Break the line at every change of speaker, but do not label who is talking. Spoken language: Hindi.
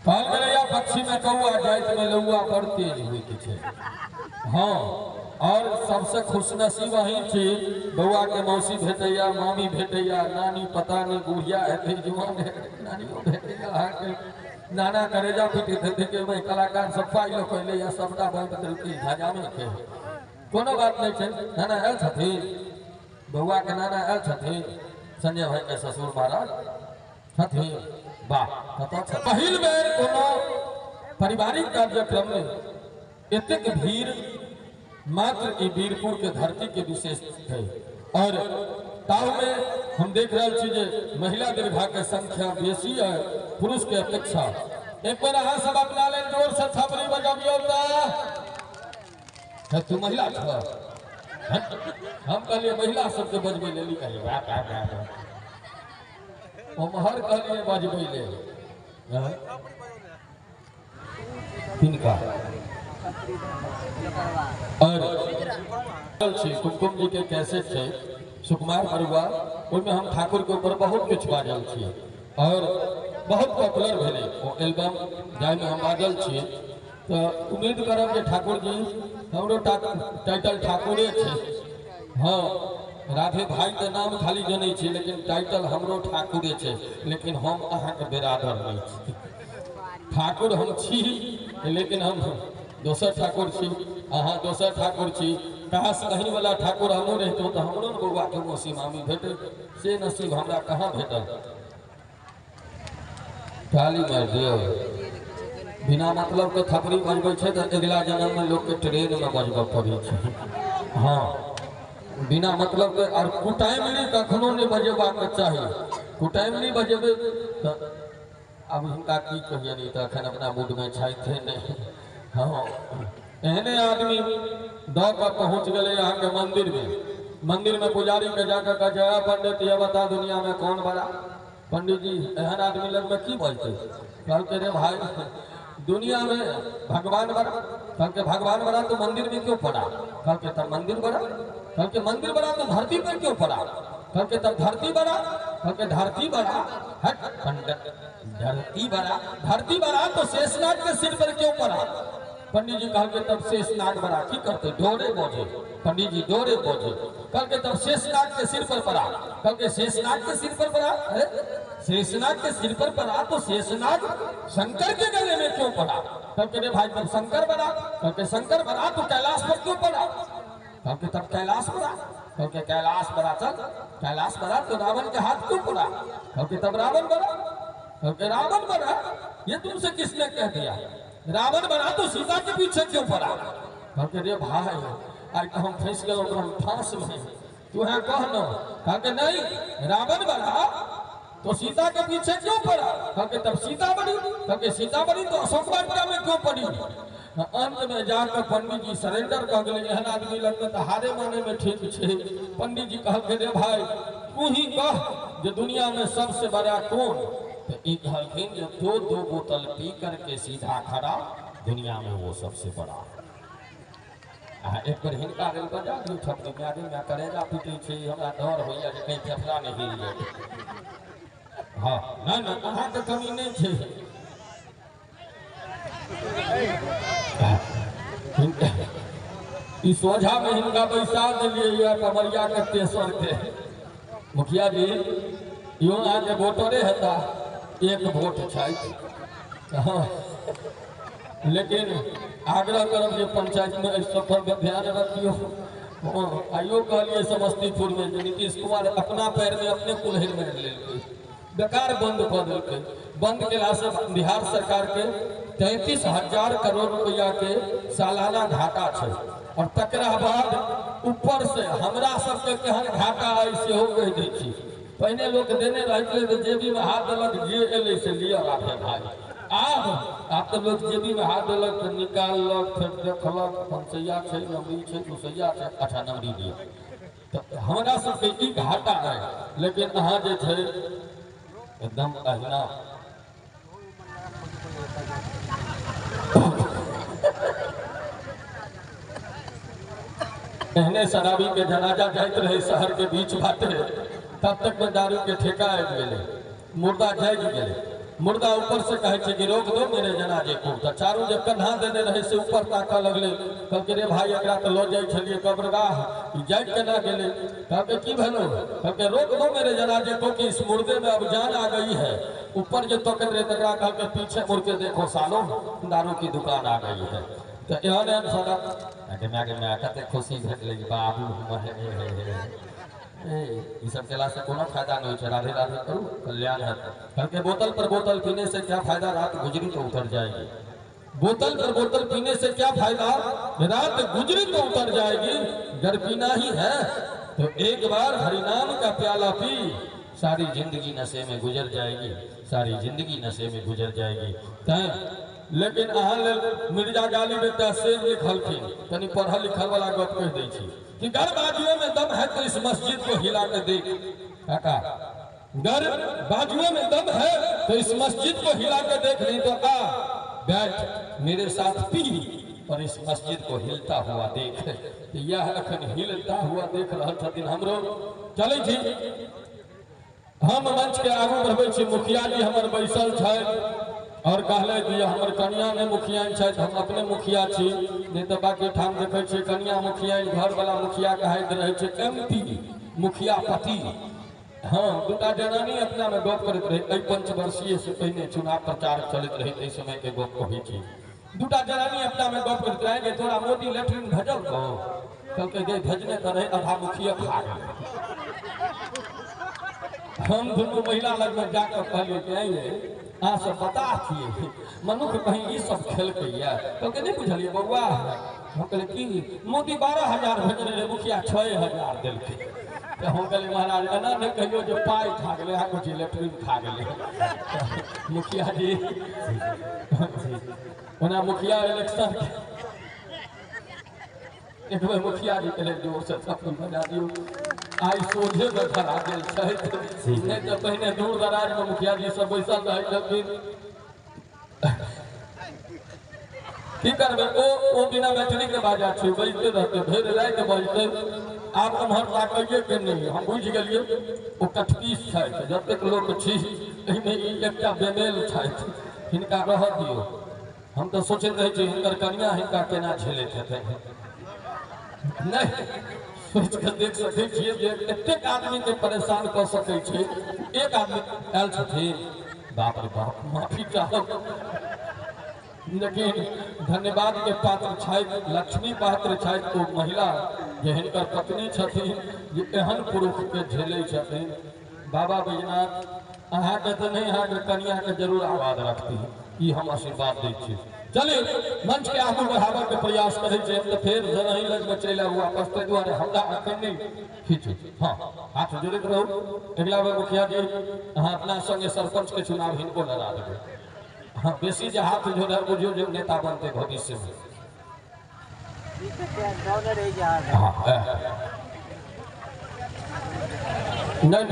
कहल गए या पक्षी में कौआ जाइत में लौआ बड़ तेज हुई के। हाँ, और सबसे खुशनसीब अही छी बउआ के मौसी भेटैया, मामी भेटैया, नानी पता नहीं बुढ़िया है जवान है, नानियो भेटैया के नाना करेजा पीटे देखे में कलाकार सब पाई लो कहले या सबटा बांट देलकै झाजामे के। कोनो बात नहीं है, नाना आयल छथिन, बउआ के नाना आयल छथिन, संजय भाई के ससुर महाराज छथिन। वाह, पहिल बेर कोनो पारिवारिक कार्यक्रम में एतेक भीड़ मात्र ई वीरपुर के धरती के विशेष है। और ताऊ में हम देख रहे छी जे महिला दीर्घा के संख्या बेसी है पुरुष के अपेक्षा। एक बार अहाँ सब अपना ले जोर से थपड़ी बजाबियो त तू महिला छ, हम कहलिए महिला सबके बजबै लेली कहलिए वाह वाह वाह, हम हर कहलिए बजबै ले किनका। और कुमकुम जी के कैसे थे सुकुमार बरुआ, उसमें हम ठाकुर के ऊपर बहुत कुछ बाजल छे और बहुत पॉपुलर भेले वो एल्बम जाय में हम बाजल छे। तो उम्मीद करब जे ठाकुर जी हमरो टाइटल ठाकुरे छे। हाँ, राधे भाई के नाम खाली जनै छी लेकिन टाइटल हमरो ठाकुरे छे, लेकिन हम अहाँ के बेरादर नहीं छी। ठाकुर हम छी लेकिन हम दोसर ठाकुर छी, अहाँ दोसर ठाकुर छी। काश कहीं वाला ठाकुर हमो रहतो तो हमरो बउआ के मौसी मामी भेटे, से नसीब हमरा कहाँ भेटल। ताली मार दियो। बिना मतलब के थपड़ी बजबै छै तो अगला जन्म में लोग के ट्रेन में बजबऽ पड़ै छै। हाँ, बिना मतलब के और कुटाइमली कखनो नहीं बजेबाक चाहिए। कुटाइमली बजेबै तो अब हुनका की कहिए, नहीं तो अखन अपना मूड में छथि नहीं। हाँ, एहने आदमी दौड़ कर पहुँच गए यहाँ के मंदिर में पुजारी के जाकर कह जय पंडित ये बता दुनिया में कौन बड़ा। पंडित जी एहन आदमी लग में की बजते, कहते रे भाई दुनिया में भगवान बड़ा, कहते भगवान बड़ा तो मंदिर में क्यों पड़ा, कहते तब मंदिर बड़ा, कहते मंदिर बड़ा तो धरती पर क्यों पड़ा, कहते तब धरती बड़ा, कहते धरती बड़ा हट पंडित धरती बड़ा तो शेषनाग के सिर पर क्यों पड़ा। पंडित जी कह के तब शेषनाग बड़ा की करते डोरे बोझे, पंडित जी डोरे बोझे, कल के तब शेषनाग के सिर पर पड़ा, कल के शेषनाग के सिर पर पड़ा, शेषनाग के सिर पर पड़ा तो शेषनाग शंकर के गले में क्यों पड़ा, कल के भाई तब शंकर बड़ा, कल के शंकर बड़ा तो कैलाश पर क्यों पड़ा, कल के तब कैलाश बड़ा, कल के कैलाश बड़ा चल कैलाश बड़ा तो रावण के हाथ क्यों पड़ा, कल के तब रावण बड़ा, कल के रावण बड़ा। ये तुमसे किसने कह दिया, रावण बना तो सीता के पीछे क्यों पड़ा, कहते रे भाई आज हम फंस गए फांस में, तू है कहना, कहते नहीं रावण बना तो सीता के पीछे क्यों पड़ा, कहते तब सीता बड़ी, कहते सीता बड़ी तो अशोक वाटिका में क्यों पड़ी। अंत में जाकर पंडित जी सरेंडर कर गए, एहन आदमी लगता तो हारे माने में ठीक है। पंडित जी कहते रे भाई तू ही कह जो दुनिया में सबसे बड़ा कौन, तो एक कहलखिन जो दो बोतल पी करके सीधा खड़ा दुनिया में वो सबसे बड़ा। एक बार हिनका रेल बजा दियो छपरी में आगे में करेजा पीटे छे, हमरा डर होइया जे कहीं फेफड़ा नहीं हिल जाए। हाँ ना ना अहाँ के कमी नहीं छे। ई सोझा में हिनका बैसा दिलिए या कमरिया के तेसर के मुखिया जी यो आगे वोटरे हेता एक वोट छै। हाँ, लेकिन आग्रह करब जे पंचायत में इस सफर पर ध्यान रखियो। आइयो कहलिए समस्तीपुर में नीतीश कुमार अपना पैर में अपने कुल्हेर में ले बेकार बंद कर दिलकै, बंद केला से बिहार सरकार के 33,000 करोड़ रुपया के सालाना घाटा छै। और तकरा बाद ऊपर से हमरा सबके केहन घाटा है सेहो कह दै छी। पहले लोग देने रहते तो जेबी में हाथ देलक जे एले से लिया राखे भाई, आप तो लोग जेबी में हाथ देलक तो निकाललक फिर देखलक पंचैया छै नंबरी छै दुसैया छै अच्छा नंबरी दिया। तो हमरा सबके ई घाटा है, लेकिन अहाँ जे छै एकदम अहिना एहने शराबी के जनाजा जाइत रहे शहर के बीच बाटे, तब तक में दारू के ठेका आबि गेले, मुर्दा जाग गेले। मुर्दा ऊपर से कहे छे कि रोक दो मेरे जनाजे को। तो चारू जे कन्हा देने रहे से ऊपर ताका लगले, कहलके रे भाई एकरा तो लो जाई छलिए कब्रगाह, ई जाई केना गेले? कहलके की भेलो? कहलके रोक दो मेरे जनाजे को कि इस मुर्दे में अब जान आ गई है। ऊपर जो तकत रहे तकरा कहलके पीछे मुड़ के देखो सालो दारू की दुकान आ गई है। तो एहन एहन सदा आगे में कते खुशी भेटले बाबू ये सब केला से कोनो फायदा नहीं है। राधे राधे करू कल्याण है। कहलके बोतल पर बोतल पीने से क्या फायदा, रात गुजरी तो उतर जाएगी। बोतल पर बोतल पीने से क्या फायदा, रात गुजरी तो उतर जाएगी। घर पीना ही है तो एक बार हरिनाम का प्याला पी, सारी जिंदगी नशे में गुजर जाएगी, सारी जिंदगी नशे में गुजर जाएगी। लेकिन अहाँ मिर्जा गाली बेटा शेर लिखलखिन, तनी पढ़ल लिखल वाला गप कह दै छी कि घर बाजुए में दम है तो इस मस्जिद को हिला के देख। काका घर बाजुए में दम है तो इस मस्जिद को हिला के देख, नहीं तो आ बैठ मेरे साथ पी और इस मस्जिद को हिलता हुआ देख। यह अखन हिलता हुआ देख रहा छथिन हमरो। चलै छी हम मंच के आगू बढ़बै छी, मुखिया जी हमर बैसल छै और कहले कि हमर कन्या ने मुखिया छै, हम अपने मुखिया छी। नहीं तो बाकी ठाम देखे छी कन्या मुखिया घर वाला मुखिया कहैत रहे छै एमपी मुखिया पति। हाँ दूटा जनानी अपना में गप करैत रहे। 5 वर्षीय से पहले चुनाव प्रचार चलत रहे, इस समय के गप कहै छी। दूटा जनानी अपना में गप करैत रहे कि तोरा मोदी लेटरिन भेजल को? कहलकै गे भेजने तो रहे, आधा मुखिया खा गए। हम दोनों महिला लग में जाकर कहलिए कि आइए अहाँ सब बता थिए मनुख कहीं ये सब खेलकै या? कहलकै नहीं बुझलिए बउआ। हम कहलिए कि मोदी 12,000 भेजने रहे, मुखिया 6,000 देलकै। तो हम कहलिए महाराज एना नहीं कहियो जो पाई खा गए, आ कुछ लेटरिन खा गए। मुखिया जी ओना मुखिया इलेक्शन एक बार मुखिया जी के जोर से सफल बना दियो। आई सोझे में खड़ा गेल छै, नहीं तो पहले दूर दराज में मुखिया जी सब बैसल रहे छथिन। की करबे ओ बिना बैटरी के बाजा छै, बजते रहते भर रात बजते। आब उम्हर ताकइए के नहीं, हम बुझ गेलिए ओ कठपीस छै। जतेक लोग छी एहिमे एकटा बेमेल छथि, हिनका रह दियो। हम तो सोचैत रहे छी हिनकर कन्या हिनका केना झेलैत हेतै। नहीं सोच के देख सकै छियै जे एतेक आदमी के परेशान कर सकै छै। एक आदमी आयल छथिन, बाप रे बाप माफी चाहब, लेकिन धन्यवाद के पात्र छथि, लक्ष्मी पात्र छथि ओ महिला जे हिनकर पत्नी छथिन, जे एहन पुरुष के झेलै छथिन। बाबा बैजनाथ अहाँके तो नहीं, अहाँके कन्या के जरूर आवाज रखती, ई हम आशीर्वाद दै छी। चलिए मंच के आगू बढ़ावे के प्रयास करे छे तो फिर जरही लग में चले वापस ते द्वारे हमरा अखन नहीं खींचे। हाँ हाथ जोड़ित रहू। अगला बार मुखिया जी अहाँ अपना संगे सरपंच के चुनाव हिनको लड़ा देबै। हाँ बेसी जे हाथ जोड़े बुझियो जो नेता बनते भविष्य में। नहीं